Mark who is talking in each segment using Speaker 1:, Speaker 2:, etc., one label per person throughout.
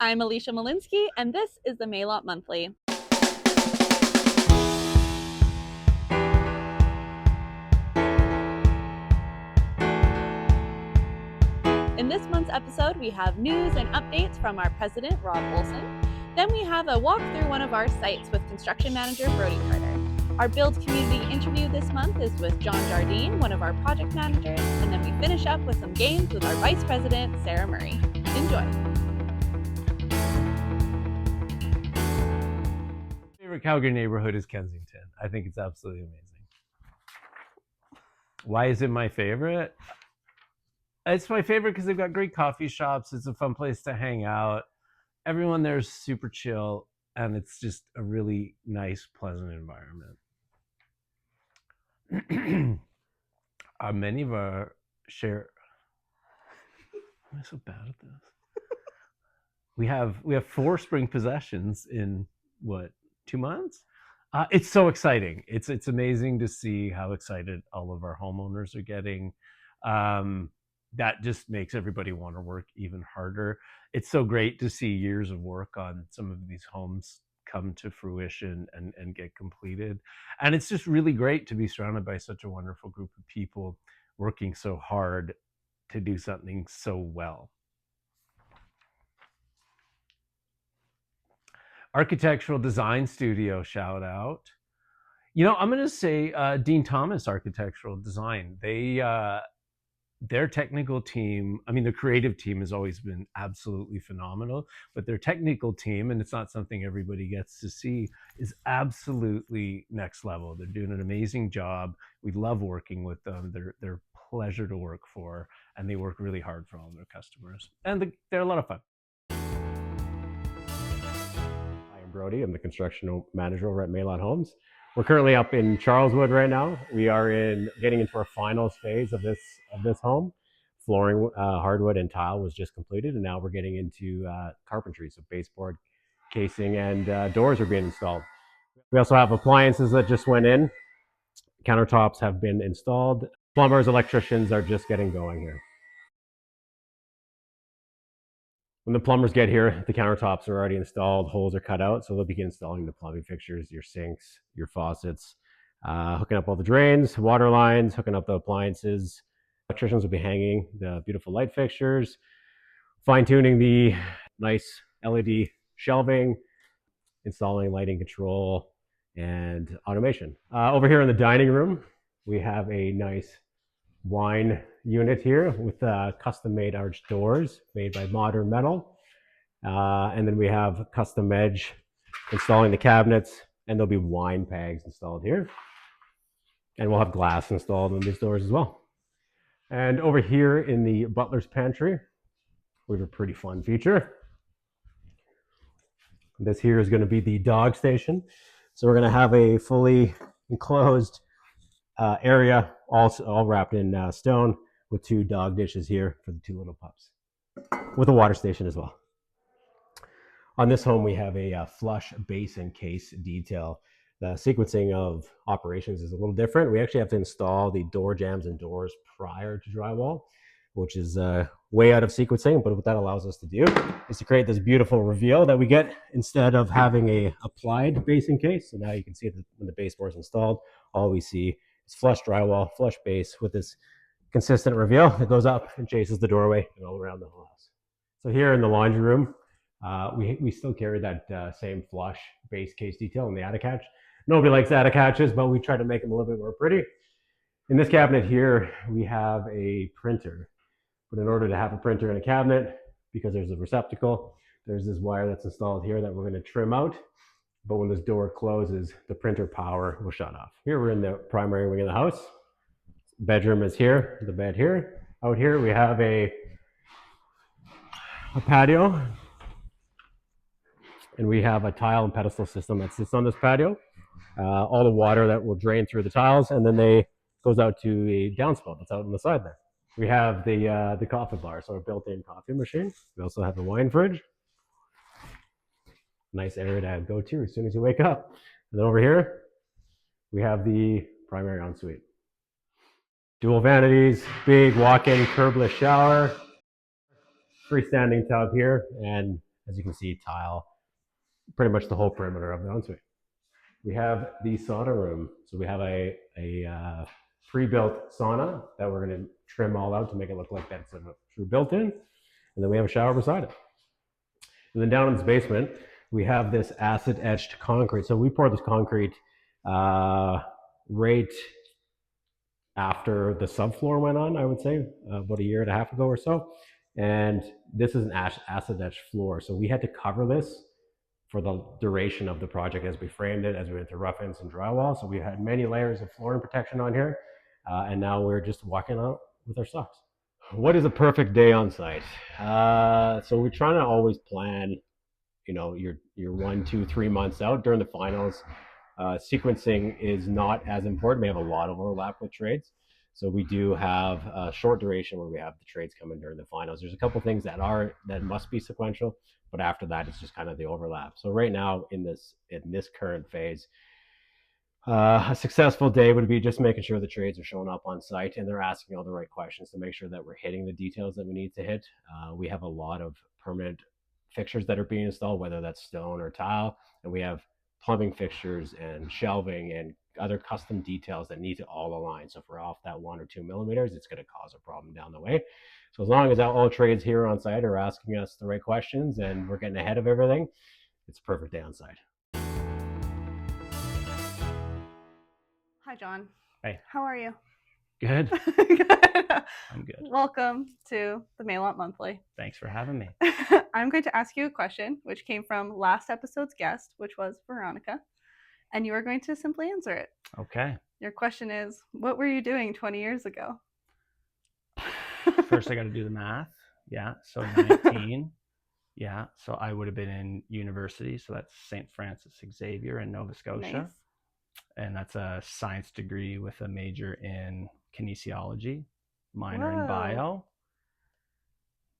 Speaker 1: I'm Alicia Malinsky, and this is the Maillot Monthly. In this month's episode, we have news and updates from our president, Rob Ohlson. Then we have a walk through one of our sites with construction manager, Brody Carter. Our Build community interview this month is with Jardine, one of our project managers, and then we finish up with some games with our vice president, Sarah Murray. Enjoy.
Speaker 2: Favorite Calgary neighborhood is Kensington. I think it's absolutely amazing. Why is it my favorite? It's my favorite because they've got great coffee shops. It's a fun place to hang out. Everyone there is super chill, and it's just a really nice, pleasant environment. Many of our share. Am I so bad at this? We have 4 spring possessions in what, 2 months? It's so exciting. It's amazing to see how excited all of our homeowners are getting. That just makes everybody want to work even harder. It's so great to see years of work on some of these homes come to fruition and get completed. And it's just really great to be surrounded by such a wonderful group of people working so hard to do something so well. Architectural Design Studio shout out. You know, I'm going to say Dean Thomas Architectural Design. Their technical team, I mean, the creative team has always been absolutely phenomenal, but their technical team, and it's not something everybody gets to see, is absolutely next level. They're doing an amazing job. We love working with them. They're a pleasure to work for, and they work really hard for all of their customers. And they're a lot of fun.
Speaker 3: Brody. I'm the construction manager over at Maillot Homes. We're currently up in Charleswood right now. We are getting into our final phase of this home. Flooring, hardwood, and tile was just completed, and now we're getting into carpentry, so baseboard, casing, and doors are being installed. We also have appliances that just went in. Countertops have been installed. Plumbers, electricians are just getting going here. When the plumbers get here, the countertops are already installed, holes are cut out, so they'll begin installing the plumbing fixtures, your sinks, your faucets, hooking up all the drains, water lines, hooking up the appliances. Electricians will be hanging the beautiful light fixtures, fine-tuning the nice LED shelving, installing lighting control, and automation. Over here in the dining room, we have a nice wine unit here with custom-made arched doors made by Modern Metal. And then we have custom edge installing the cabinets, and there'll be wine bags installed here. And we'll have glass installed on these doors as well. And over here in the butler's pantry, we have a pretty fun feature. This here is going to be the dog station. So we're going to have a fully enclosed area, all wrapped in stone, with 2 dog dishes here for the 2 little pups, with a water station as well. On this home, we have a flush base and case detail. The sequencing of operations is a little different. We actually have to install the door jambs and doors prior to drywall, which is way out of sequencing, but what that allows us to do is to create this beautiful reveal that we get instead of having a applied base and case. So now you can see that when the baseboard is installed, all we see is flush drywall, flush base with this consistent reveal that goes up and chases the doorway and all around the whole house. So here in the laundry room, we still carry that same flush base case detail in the attic hatch. Nobody likes attic hatches, but we try to make them a little bit more pretty. In this cabinet here, we have a printer. But in order to have a printer in a cabinet, because there's a receptacle, there's this wire that's installed here that we're going to trim out. But when this door closes, the printer power will shut off. Here we're in the primary wing of the house. Bedroom is here, the bed here. Out here we have a patio, and we have a tile and pedestal system that sits on this patio. All the water that will drain through the tiles, and then they goes out to a downspout that's out on the side there. We have the coffee bar, so a built-in coffee machine. We also have a wine fridge. Nice area to go to as soon as you wake up. And then over here, we have the primary ensuite. Dual vanities, big walk-in curbless shower, freestanding tub here, and as you can see, tile pretty much the whole perimeter of the ensuite. We have the sauna room. So we have a pre-built sauna that we're going to trim all out to make it look like that's a true built-in. And then we have a shower beside it. And then down in this basement, we have this acid etched concrete. So we poured this concrete right after the subfloor went on, I would say, about a year and a half ago or so. And this is an acid etched floor. So we had to cover this for the duration of the project as we framed it, as we went to rough ends and drywall. So we had many layers of flooring protection on here. And now we're just walking out with our socks. What is a perfect day on site? So we're trying to always plan, your 1, 2, 3 months out during the finals. Sequencing is not as important. We have a lot of overlap with trades. So we do have a short duration where we have the trades coming during the finals. There's a couple things that must be sequential, but after that, it's just kind of the overlap. So right now in this current phase, a successful day would be just making sure the trades are showing up on site and they're asking all the right questions to make sure that we're hitting the details that we need to hit. We have a lot of permanent fixtures that are being installed, whether that's stone or tile, and we have plumbing fixtures and shelving and other custom details that need to all align. So if we're off that 1 or 2 millimeters, it's going to cause a problem down the way. So as long as all trades here on site are asking us the right questions and we're getting ahead of everything, it's a perfect day on site.
Speaker 1: Hi, John.
Speaker 2: Hey.
Speaker 1: How are you?
Speaker 2: Good.
Speaker 1: Good.
Speaker 2: I'm good.
Speaker 1: Welcome to the Maillot Monthly.
Speaker 2: Thanks for having me.
Speaker 1: I'm going to ask you a question, which came from last episode's guest, which was Veronica, and you are going to simply answer it.
Speaker 2: Okay.
Speaker 1: Your question is, what were you doing 20 years ago?
Speaker 2: First, I got to do the math. Yeah. So 19. Yeah. So I would have been in university. So that's St. Francis Xavier in Nova Scotia.
Speaker 1: Nice.
Speaker 2: And that's a science degree with a major in kinesiology, minor in bio.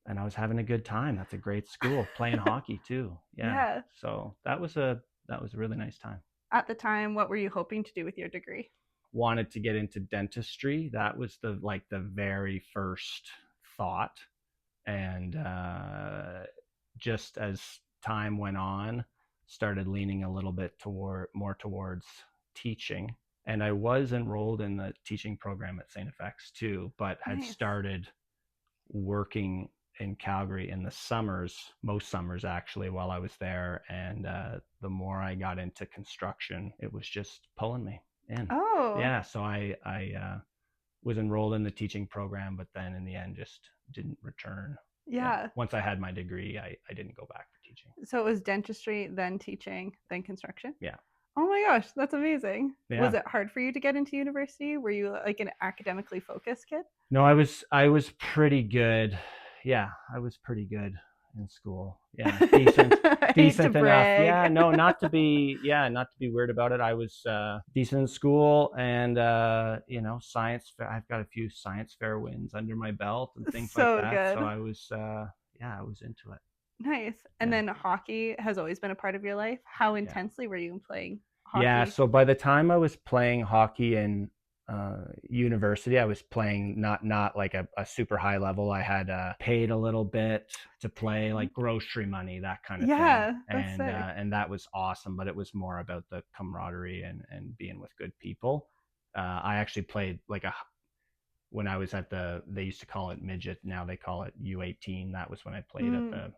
Speaker 2: And I was having a good time. That's a great school. Playing hockey too. Yeah. So that was a really nice time.
Speaker 1: At the time, what were you hoping to do with your degree?
Speaker 2: Wanted to get into dentistry. That was the very first thought. And just as time went on, started leaning a little bit more towards teaching. And I was enrolled in the teaching program at St. FX too, but had started working in Calgary in the summers, most summers actually, while I was there. And the more I got into construction, it was just pulling me in.
Speaker 1: Oh.
Speaker 2: Yeah. So I was enrolled in the teaching program, but then in the end just didn't return.
Speaker 1: Yeah.
Speaker 2: Once I had my degree, I didn't go back for teaching.
Speaker 1: So it was dentistry, then teaching, then construction?
Speaker 2: Yeah.
Speaker 1: Oh my gosh, that's amazing.
Speaker 2: Yeah.
Speaker 1: Was it hard for you to get into university? Were you like an academically focused kid?
Speaker 2: No, I was pretty good. Yeah, I was pretty good in school. Yeah, decent enough. Yeah, no, not to be weird about it. I was decent in school, and science fair. I've got a few science fair wins under my belt and things like that.
Speaker 1: Good.
Speaker 2: So I was into it.
Speaker 1: Nice. And then hockey has always been a part of your life. How intensely were you playing hockey?
Speaker 2: Yeah, so by the time I was playing hockey in university, I was playing not like a super high level. I had paid a little bit to play, like grocery money, that kind of thing.
Speaker 1: Yeah, that's sick.
Speaker 2: And that was awesome, but it was more about the camaraderie and being with good people. I actually played when I was at they used to call it midget, now they call it U18. That was when I played at the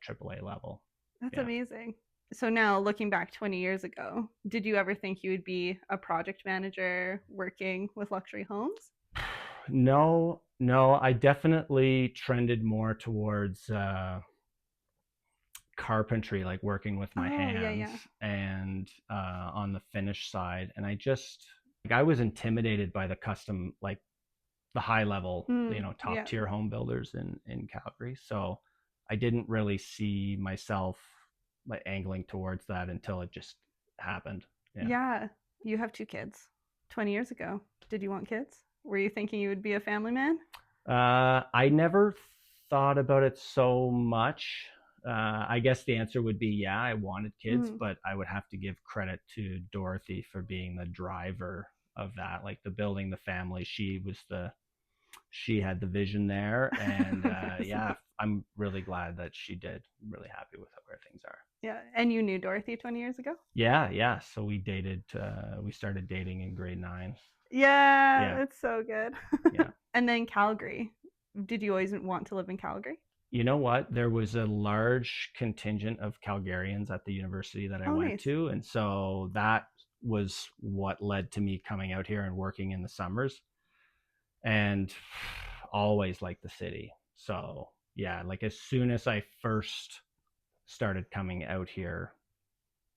Speaker 2: AAA level.
Speaker 1: That's amazing. So now looking back 20 years ago, did you ever think you would be a project manager working with luxury homes?
Speaker 2: No, I definitely trended more towards carpentry, like working with my hands and on the finish side. And I was intimidated by the custom, like the high level, top tier home builders in Calgary. So I didn't really see myself like angling towards that until it just happened.
Speaker 1: Yeah. You have 2 kids. 20 years ago, did you want kids? Were you thinking you would be a family man?
Speaker 2: I never thought about it so much. I guess the answer would be, yeah, I wanted kids, but I would have to give credit to Dorothy for being the driver of that, like the building the family. She was the
Speaker 4: she had the vision there, and yeah, I'm really glad that she did. I'm really happy with where things are.
Speaker 1: Yeah. And you knew Dorothy 20 years ago?
Speaker 4: Yeah. So we dated. We started dating in grade 9.
Speaker 1: Yeah,
Speaker 4: Yeah.
Speaker 1: that's so good.
Speaker 4: Yeah.
Speaker 1: And then Calgary. Did you always want to live in Calgary?
Speaker 4: You know what? There was a large contingent of Calgarians at the university that I went
Speaker 1: Nice.
Speaker 4: to, and so that was what led to me coming out here and working in the summers, and always liked the city. So yeah, like as soon as I first started coming out here,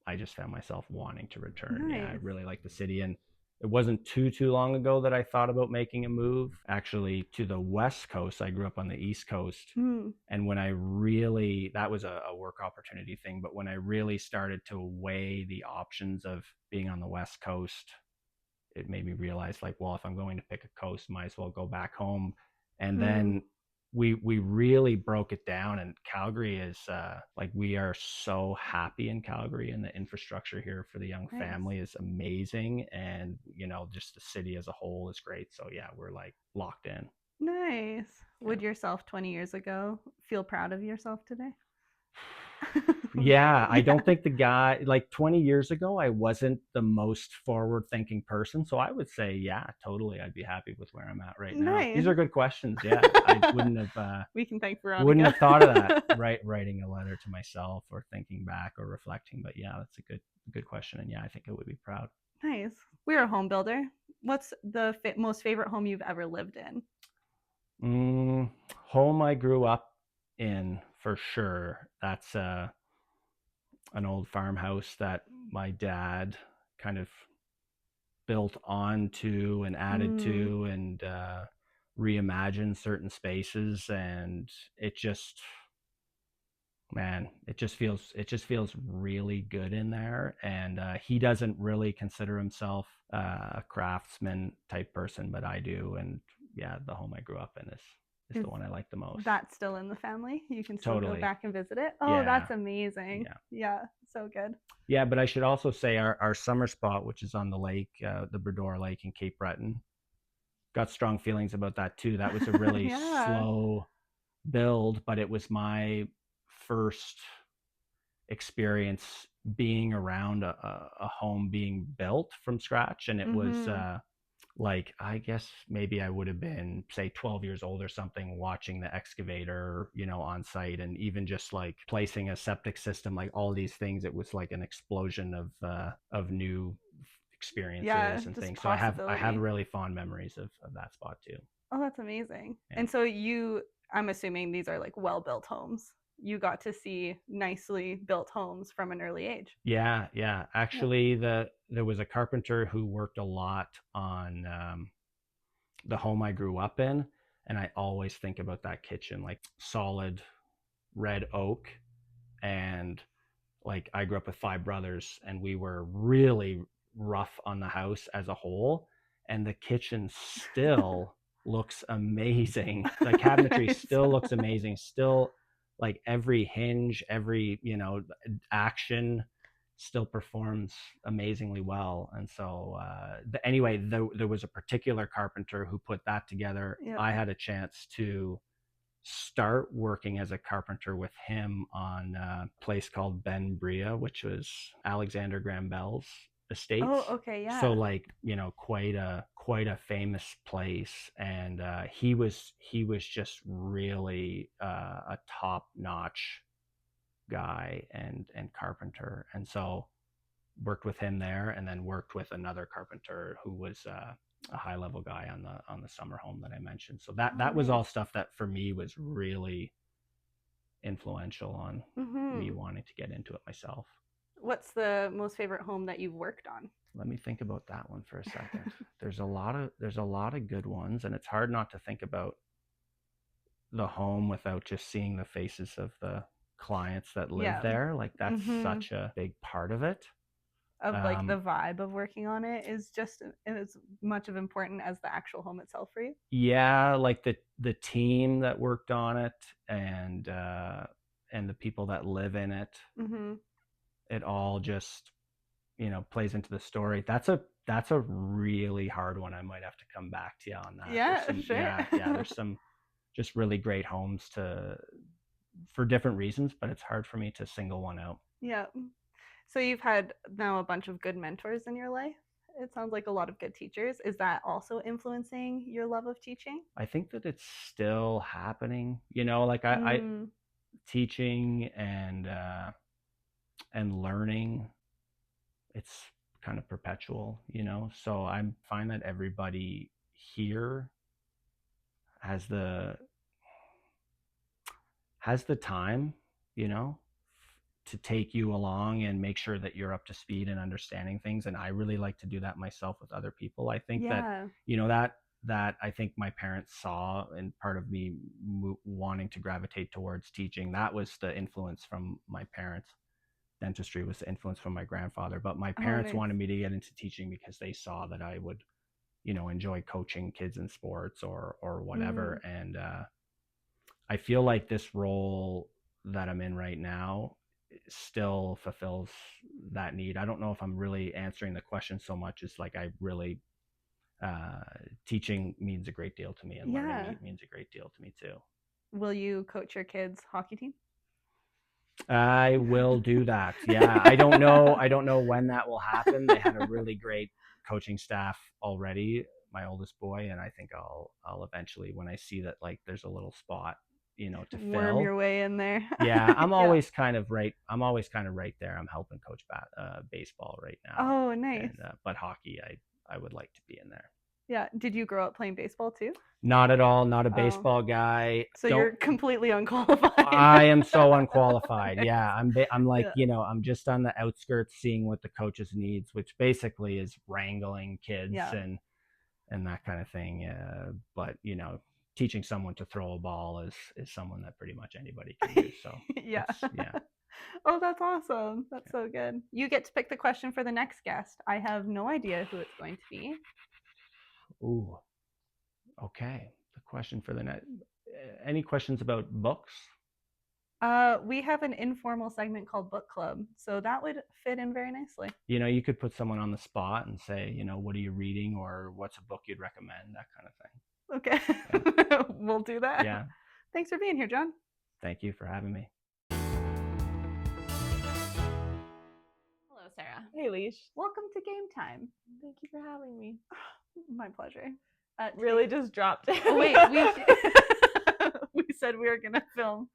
Speaker 4: I just found myself wanting to return. Yeah, I
Speaker 1: Nice.
Speaker 4: really like the city, and it wasn't too long ago that I thought about making a move actually to the West Coast. I grew up on the East Coast, and when I really, that was a work opportunity thing, but when I really started to weigh the options of being on the West Coast, it made me realize, like, well, if I'm going to pick a coast, might as well go back home. And then we really broke it down, and Calgary is like, we are so happy in Calgary, and the infrastructure here for the young family is amazing, and just the city as a whole is great. So yeah, we're like locked in.
Speaker 1: Nice. Would yourself 20 years ago feel proud of yourself today?
Speaker 4: Yeah, I don't think the guy, like 20 years ago, I wasn't the most forward thinking person. So I would say, yeah, totally. I'd be happy with where I'm at right now.
Speaker 1: Nice.
Speaker 4: These are good questions. Yeah. I wouldn't have,
Speaker 1: We can thank Veronica.
Speaker 4: wouldn't have thought of that, right? Writing a letter to myself or thinking back or reflecting. But yeah, that's a good question. And yeah, I think I would be proud.
Speaker 1: Nice. We're a home builder. What's the most favorite home you've ever lived in?
Speaker 4: Home I grew up in, for sure. That's an old farmhouse that my dad kind of built onto and added to, and reimagined certain spaces, and it just feels really good in there. And he doesn't really consider himself a craftsman type person, but I do. And yeah, the home I grew up in is the one I like the most.
Speaker 1: That's still in the family? You can still
Speaker 4: Totally
Speaker 1: go back and visit it? Oh,
Speaker 4: Yeah.
Speaker 1: That's amazing. Yeah, so good.
Speaker 4: Yeah, but I should also say our summer spot, which is on the lake, the Bredor Lake in Cape Breton, got strong feelings about that too. That was a really slow build, but it was my first experience being around a home being built from scratch. And it was like, I guess maybe I would have been, say, 12 years old or something, watching the excavator, on site, and even just like placing a septic system, like all these things. It was like an explosion of new experiences and things. So I have really fond memories of that spot too.
Speaker 1: Oh, that's amazing. Yeah. And so I'm assuming these are like well-built homes. You got to see nicely built homes from an early age.
Speaker 4: Yeah. Actually, there was a carpenter who worked a lot on the home I grew up in, and I always think about that kitchen, like solid red oak. And like, I grew up with 5 brothers, and we were really rough on the house as a whole, and the kitchen still looks amazing. The cabinetry still looks amazing. Still, like, every hinge, every action still performs amazingly well. And so anyway, there was a particular carpenter who put that together. I had a chance to start working as a carpenter with him on a place called Ben Bria, which was Alexander Graham Bell's estates.
Speaker 1: Oh, okay, yeah.
Speaker 4: So like, quite a famous place. And he was just really a top-notch guy and carpenter. And so worked with him there, and then worked with another carpenter who was a high-level guy on the summer home that I mentioned. So that was all stuff that for me was really influential on me wanting to get into it myself.
Speaker 1: What's the most favorite home that you've worked on?
Speaker 4: Let me think about that one for a second. There's a lot of good ones, and it's hard not to think about the home without just seeing the faces of the clients that live there. Like, that's such a big part of it.
Speaker 1: Of like the vibe of working on it is just as much of important as the actual home itself for you.
Speaker 4: Yeah, like the team that worked on it, and the people that live in it. It all just, plays into the story. That's a really hard one. I might have to come back to you on that.
Speaker 1: Yeah, sure.
Speaker 4: Yeah, there's some just really great homes for different reasons, but it's hard for me to single one out.
Speaker 1: Yeah. So you've had now a bunch of good mentors in your life. It sounds like a lot of good teachers. Is that also influencing your love of teaching?
Speaker 4: I think that it's still happening. Like I teaching and learning, it's kind of perpetual. So I find that everybody here has the time, to take you along and make sure that you're up to speed and understanding things. And I really like to do that myself with other people. I think that I think my parents saw, and part of me wanting to gravitate towards teaching, that was the influence from my parents. Dentistry was the influence from my grandfather, but my parents wanted me to get into teaching because they saw that I would, enjoy coaching kids in sports or whatever. And I feel like this role that I'm in right now still fulfills that need. I don't know if I'm really answering the question so much as like I really teaching means a great deal to me, and learning means a great deal to me too.
Speaker 1: Will you coach your kids' hockey team?
Speaker 4: I will do that. Yeah, I don't know when that will happen. They had a really great coaching staff already, my oldest boy, and I think I'll eventually, when I see that like there's a little spot, to
Speaker 1: worm
Speaker 4: fill
Speaker 1: your way in there.
Speaker 4: Yeah, I'm always kind of right there. I'm helping coach baseball right now.
Speaker 1: Oh, nice.
Speaker 4: And, but hockey, I would like to be in there.
Speaker 1: Yeah. Did you grow up playing baseball too?
Speaker 4: Not at all. Not a baseball guy.
Speaker 1: So you're completely unqualified.
Speaker 4: I am so unqualified. Okay. Yeah, I'm like, I'm just on the outskirts, seeing what the coach's needs, which basically is wrangling kids and that kind of thing. But teaching someone to throw a ball is someone that pretty much anybody can do. So
Speaker 1: yeah. Oh, that's awesome. That's so good. You get to pick the question for the next guest. I have no idea who it's going to be.
Speaker 4: Ooh. Okay. The question for the next. Any questions about books?
Speaker 1: We have an informal segment called Book Club, so that would fit in very nicely.
Speaker 4: You could put someone on the spot and say, what are you reading, or what's a book you'd recommend, that kind of thing.
Speaker 1: Okay. Yeah. We'll do that.
Speaker 4: Yeah.
Speaker 1: Thanks for being here, John.
Speaker 4: Thank you for having me.
Speaker 1: Hello, Sarah.
Speaker 5: Hey, Leash.
Speaker 1: Welcome to Game Time.
Speaker 5: Thank you for having me.
Speaker 1: My pleasure.
Speaker 5: Really just dropped it.
Speaker 1: Oh, wait, we said we were going to film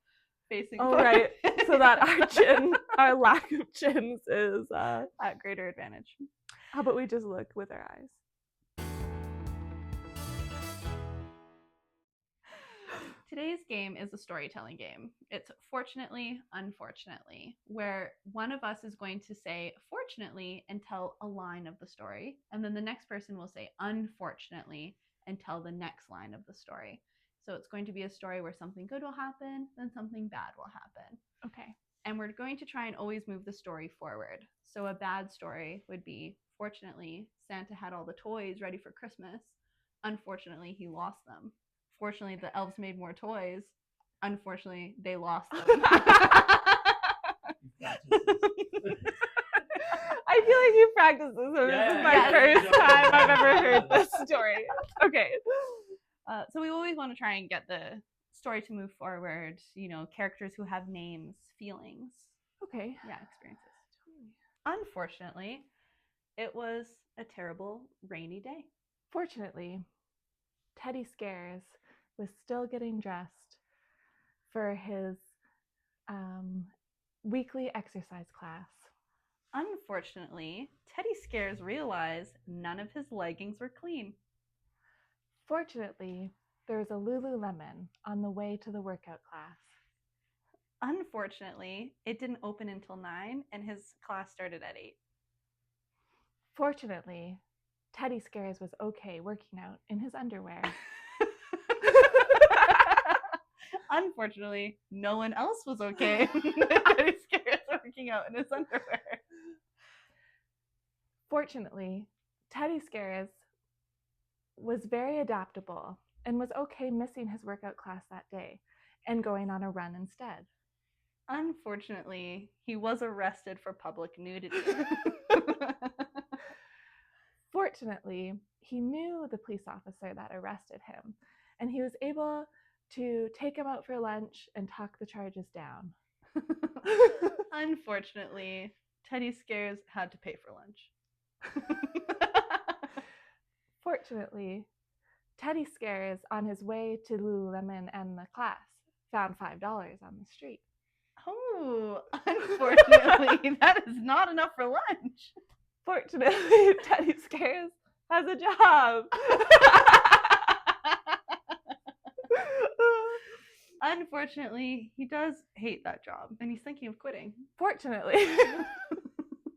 Speaker 1: facing
Speaker 5: forward. Right. So that our lack of chins is
Speaker 1: at greater advantage.
Speaker 5: How about we just look with our eyes?
Speaker 1: Today's game is a storytelling game. It's fortunately, unfortunately, where one of us is going to say fortunately and tell a line of the story, and then the next person will say unfortunately and tell the next line of the story. So it's going to be a story where something good will happen, then something bad will happen.
Speaker 5: Okay.
Speaker 1: And we're going to try and always move the story forward. So a bad story would be, fortunately, Santa had all the toys ready for Christmas. Unfortunately, he lost them. Fortunately, the elves made more toys. Unfortunately, they lost them.
Speaker 5: I feel like you practiced this. This is my first time I've ever heard this story. Okay.
Speaker 1: So we always want to try and get the story to move forward. Characters who have names, feelings.
Speaker 5: Okay.
Speaker 1: Yeah, experiences. Unfortunately, it was a terrible rainy day.
Speaker 5: Fortunately, Teddy Scares was still getting dressed for his weekly exercise class.
Speaker 1: Unfortunately, Teddy Scares realized none of his leggings were clean.
Speaker 5: Fortunately, there was a Lululemon on the way to the workout class.
Speaker 1: Unfortunately, it didn't open until 9 and his class started at 8.
Speaker 5: Fortunately, Teddy Scares was okay working out in his underwear.
Speaker 1: Unfortunately, no one else was okay Teddy Scares working out in his underwear.
Speaker 5: Fortunately, Teddy Scares was very adaptable and was okay missing his workout class that day and going on a run instead.
Speaker 1: Unfortunately, he was arrested for public nudity.
Speaker 5: Fortunately, he knew the police officer that arrested him, and he was able to take him out for lunch and talk the charges down.
Speaker 1: Unfortunately, Teddy Scares had to pay for lunch.
Speaker 5: Fortunately, Teddy Scares, on his way to Lululemon and the class, found $5 on the street.
Speaker 1: Oh, unfortunately, that is not enough for lunch.
Speaker 5: Fortunately, Teddy Scares has a job.
Speaker 1: Unfortunately, he does hate that job, and he's thinking of quitting.
Speaker 5: Fortunately,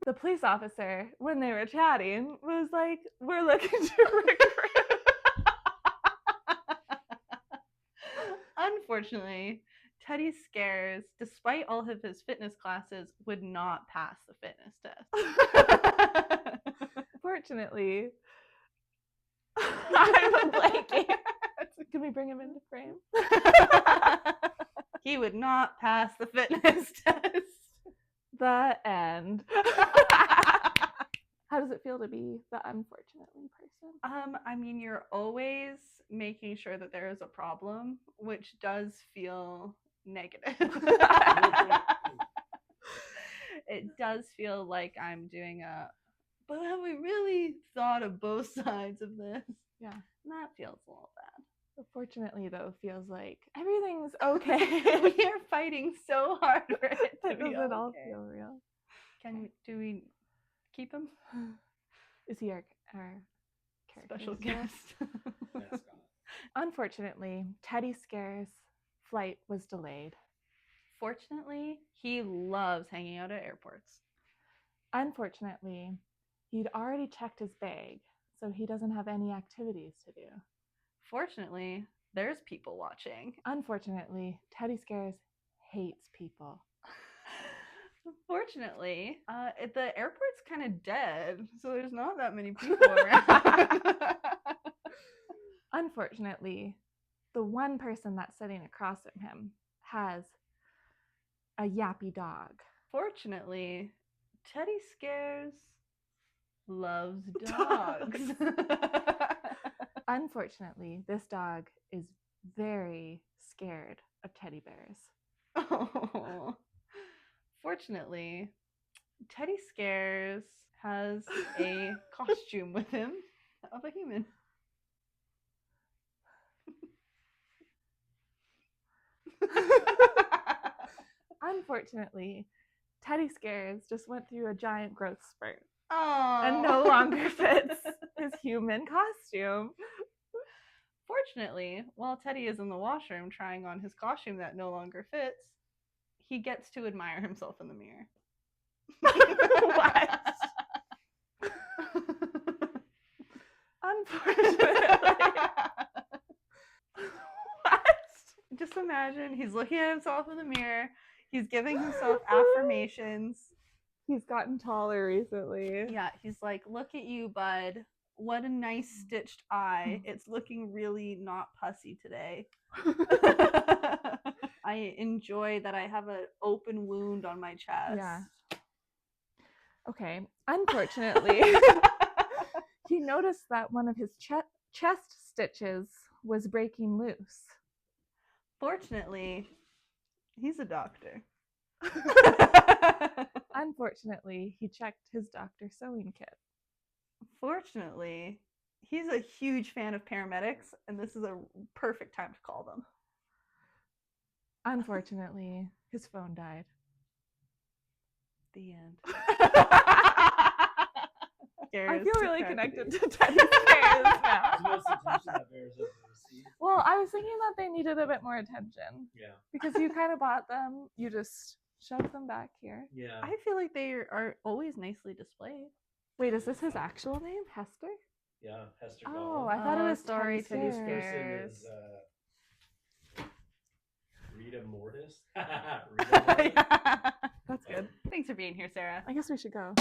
Speaker 5: the police officer, when they were chatting, was like, "We're looking to recruit."
Speaker 1: Unfortunately, Teddy Scares, despite all of his fitness classes, would not pass the fitness test.
Speaker 5: Fortunately, I'm blanking. Can we bring him into frame?
Speaker 1: He would not pass the fitness test.
Speaker 5: The end. How does it feel to be the unfortunately person?
Speaker 1: I mean, you're always making sure that there is a problem, which does feel negative. It does feel like I'm doing but have we really thought of both sides of this?
Speaker 5: Yeah.
Speaker 1: And that feels a little bad.
Speaker 5: Fortunately, though, feels like everything's okay.
Speaker 1: We are fighting so hard for it to
Speaker 5: Does
Speaker 1: be
Speaker 5: it all
Speaker 1: okay.
Speaker 5: feel real?
Speaker 1: Do we keep him?
Speaker 5: Is he our
Speaker 1: Special
Speaker 5: character's
Speaker 1: guest.
Speaker 5: Unfortunately, Teddy Scares' flight was delayed.
Speaker 1: Fortunately, he loves hanging out at airports.
Speaker 5: Unfortunately, he'd already checked his bag, so he doesn't have any activities to do.
Speaker 1: Fortunately, there's people watching.
Speaker 5: Unfortunately, Teddy Scares hates people.
Speaker 1: Fortunately, the airport's kind of dead, so there's not that many people around.
Speaker 5: Unfortunately, the one person that's sitting across from him has a yappy dog.
Speaker 1: Fortunately, Teddy Scares loves dogs.
Speaker 5: Unfortunately, this dog is very scared of teddy bears.
Speaker 1: Oh. Fortunately, Teddy Scares has a costume with him of a human.
Speaker 5: Unfortunately, Teddy Scares just went through a giant growth spurt
Speaker 1: Oh.
Speaker 5: and no longer fits his human costume.
Speaker 1: Fortunately, while Teddy is in the washroom trying on his costume that no longer fits, he gets to admire himself in the mirror.
Speaker 5: What? Unfortunately. What?
Speaker 1: Just imagine he's looking at himself in the mirror. He's giving himself affirmations.
Speaker 5: He's gotten taller recently.
Speaker 1: Yeah, he's like, look at you, bud. What a nice stitched eye. It's looking really not pussy today. I enjoy that I have an open wound on my chest.
Speaker 5: Yeah. Okay. Unfortunately, he noticed that one of his chest stitches was breaking loose.
Speaker 1: Fortunately, he's a doctor.
Speaker 5: Unfortunately, he checked his doctor sewing kit.
Speaker 1: Fortunately, he's a huge fan of paramedics, and this is a perfect time to call them.
Speaker 5: Unfortunately, his phone died.
Speaker 1: The end.
Speaker 5: I feel really connected to Teddy Scares now. Well, I was thinking that they needed a bit more attention.
Speaker 2: Yeah.
Speaker 5: Because you kind of bought them, you just shoved them back here.
Speaker 2: Yeah.
Speaker 1: I feel like they are always nicely displayed.
Speaker 5: Wait, is this his actual name? Hester?
Speaker 2: Yeah, Hester.
Speaker 5: Oh, I thought it was
Speaker 1: sorry,
Speaker 5: Teddy
Speaker 1: Teddy
Speaker 5: Scares.
Speaker 2: This person is Rita Mortis. Rita Mortis.
Speaker 5: That's good.
Speaker 1: Thanks for being here, Sarah.
Speaker 5: I guess we should go.